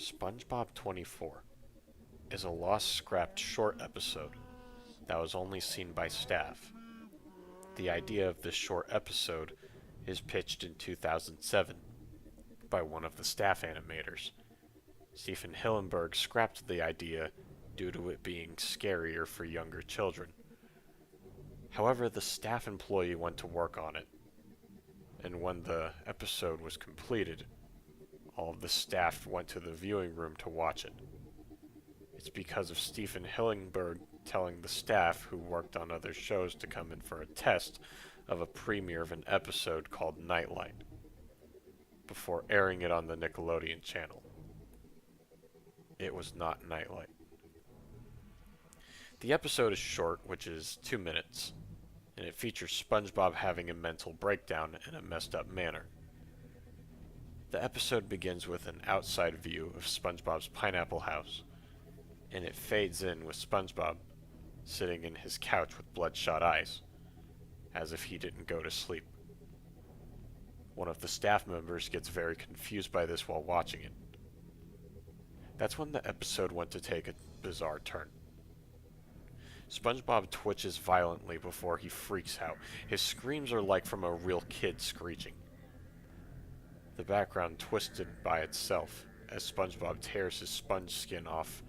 SpongeBob 24 is a lost scrapped short episode that was only seen by staff. The idea of this short episode is pitched in 2007 by one of the staff animators. Stephen Hillenburg scrapped the idea due to it being scarier for younger children. However, the staff employee went to work on it, and when the episode was completed, all of the staff went to the viewing room to watch it. It's because of Stephen Hillenburg telling the staff who worked on other shows to come in for a test of a premiere of an episode called Nightlight, before airing it on the Nickelodeon channel. It was not Nightlight. The episode is short, which is 2 minutes, and it features SpongeBob having a mental breakdown in a messed up manner. The episode begins with an outside view of SpongeBob's pineapple house, and it fades in with SpongeBob sitting in his couch with bloodshot eyes, as if he didn't go to sleep. One of the staff members gets very confused by this while watching it. That's when the episode went to take a bizarre turn. SpongeBob twitches violently before he freaks out. His screams are like from a real kid screeching. The background twisted by itself as SpongeBob tears his sponge skin off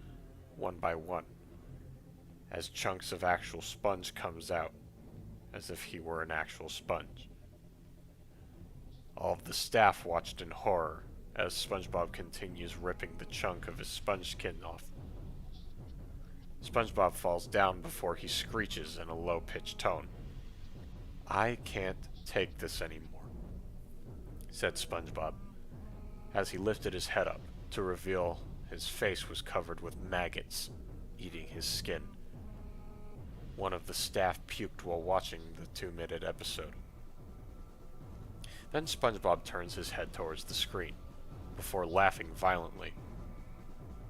one by one, as chunks of actual sponge comes out, as if he were an actual sponge. All of the staff watched in horror as SpongeBob continues ripping the chunk of his sponge skin off. SpongeBob falls down before he screeches in a low-pitched tone. "I can't take this anymore," said SpongeBob, as he lifted his head up to reveal his face was covered with maggots eating his skin. One of the staff puked while watching the 2-minute episode. Then SpongeBob turns his head towards the screen, before laughing violently.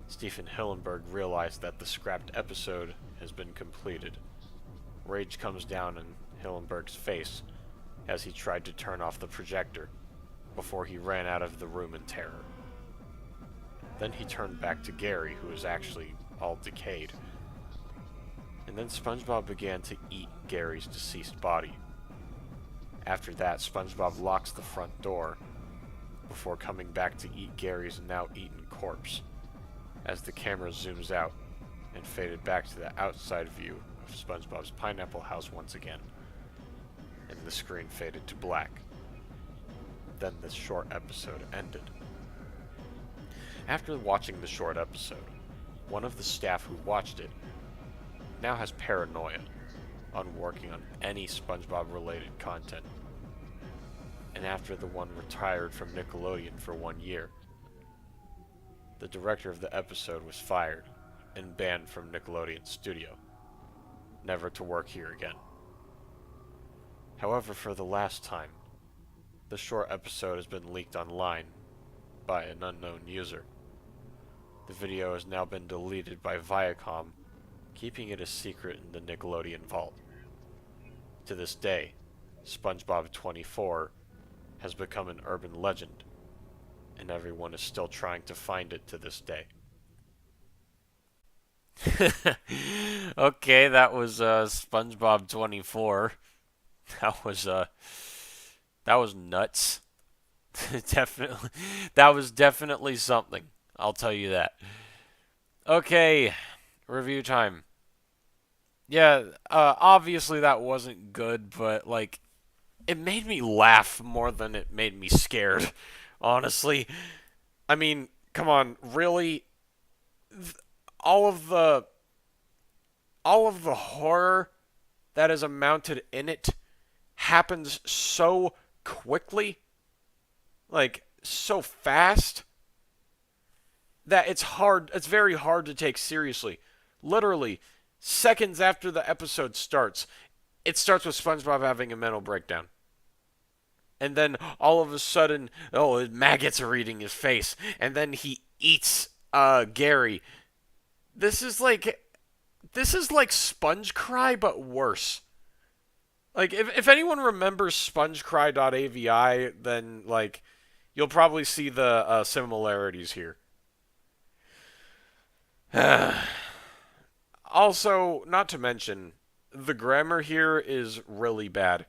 Stephen Hillenburg realized that the scrapped episode has been completed. Rage comes down on Hillenburg's face as he tried to turn off the projector, before he ran out of the room in terror. Then he turned back to Gary, who was actually all decayed. And then SpongeBob began to eat Gary's deceased body. After that, SpongeBob locks the front door, before coming back to eat Gary's now eaten corpse, as the camera zooms out and faded back to the outside view of SpongeBob's pineapple house once again, and the screen faded to black. Then the short episode ended. After watching the short episode, one of the staff who watched it now has paranoia on working on any SpongeBob-related content. And after the one retired from Nickelodeon for 1 year, the director of the episode was fired and banned from Nickelodeon's studio, never to work here again. However, for the last time, the short episode has been leaked online by an unknown user. The video has now been deleted by Viacom, keeping it a secret in the Nickelodeon vault. To this day, SpongeBob 24 has become an urban legend, and everyone is still trying to find it to this day. Okay, that was SpongeBob 24. That was nuts. Definitely, that was definitely something. I'll tell you that. Okay, review time. Yeah, obviously that wasn't good, but like, it made me laugh more than it made me scared. Honestly, I mean, come on, really? All of the horror that is amounted in it happens so quickly, like so fast, that it's very hard to take seriously. Literally, seconds after the episode starts, it starts with SpongeBob having a mental breakdown. And then all of a sudden, maggots are eating his face, and then he eats Gary. This is like Sponge Cry, but worse. Like, if anyone remembers spongecry.avi, then, like, you'll probably see the similarities here. Also, not to mention, the grammar here is really bad.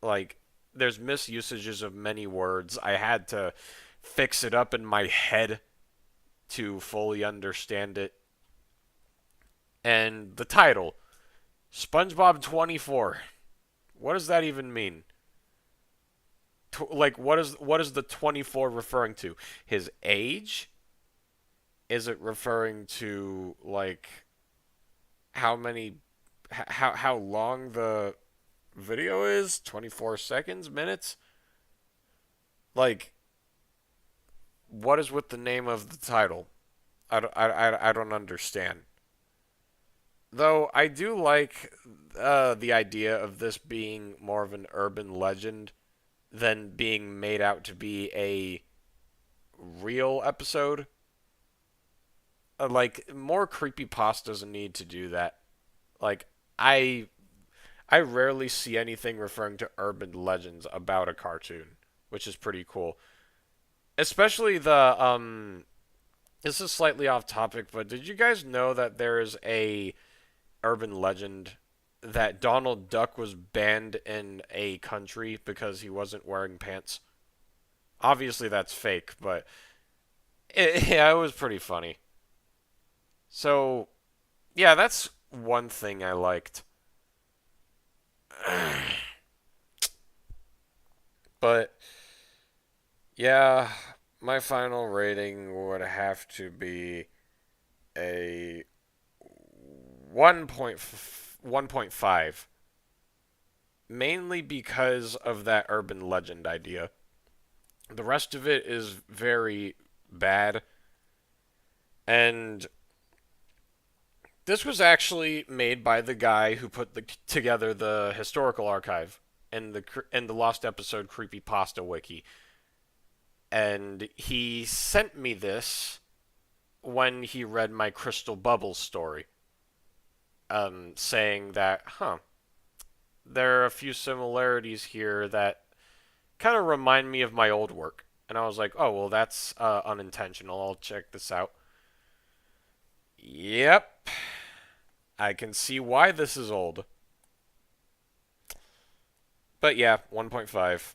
Like, there's misusages of many words. I had to fix it up in my head to fully understand it. And the title, SpongeBob 24. What does that even mean? Like, what is the 24 referring to? His age? Is it referring to like how many how long the video is? 24 seconds, minutes? Like, what is with the name of the title? I don't understand. Though I do like the idea of this being more of an urban legend than being made out to be a real episode. Like, more creepypastas need to do that. Like, I I rarely see anything referring to urban legends about a cartoon, which is pretty cool. Especially the this is slightly off topic, but did you guys know that there is a urban legend that Donald Duck was banned in a country because he wasn't wearing pants? Obviously that's fake, but yeah, it was pretty funny. So, yeah, that's one thing I liked. But yeah, my final rating would have to be a 1.5, mainly because of that urban legend idea. The rest of it is very bad, and this was actually made by the guy who put together the historical archive and the lost episode creepypasta wiki. And he sent me this when he read my Crystal Bubbles story, saying that, there are a few similarities here that kind of remind me of my old work. And I was like, oh, well, that's unintentional. I'll check this out. Yep, I can see why this is old. But yeah, 1.5.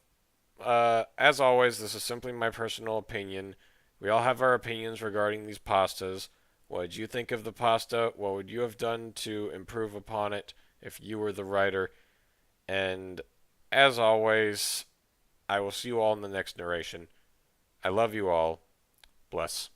As always, this is simply my personal opinion. We all have our opinions regarding these pastas. What did you think of the pasta? What would you have done to improve upon it if you were the writer? And as always, I will see you all in the next narration. I love you all. Bless.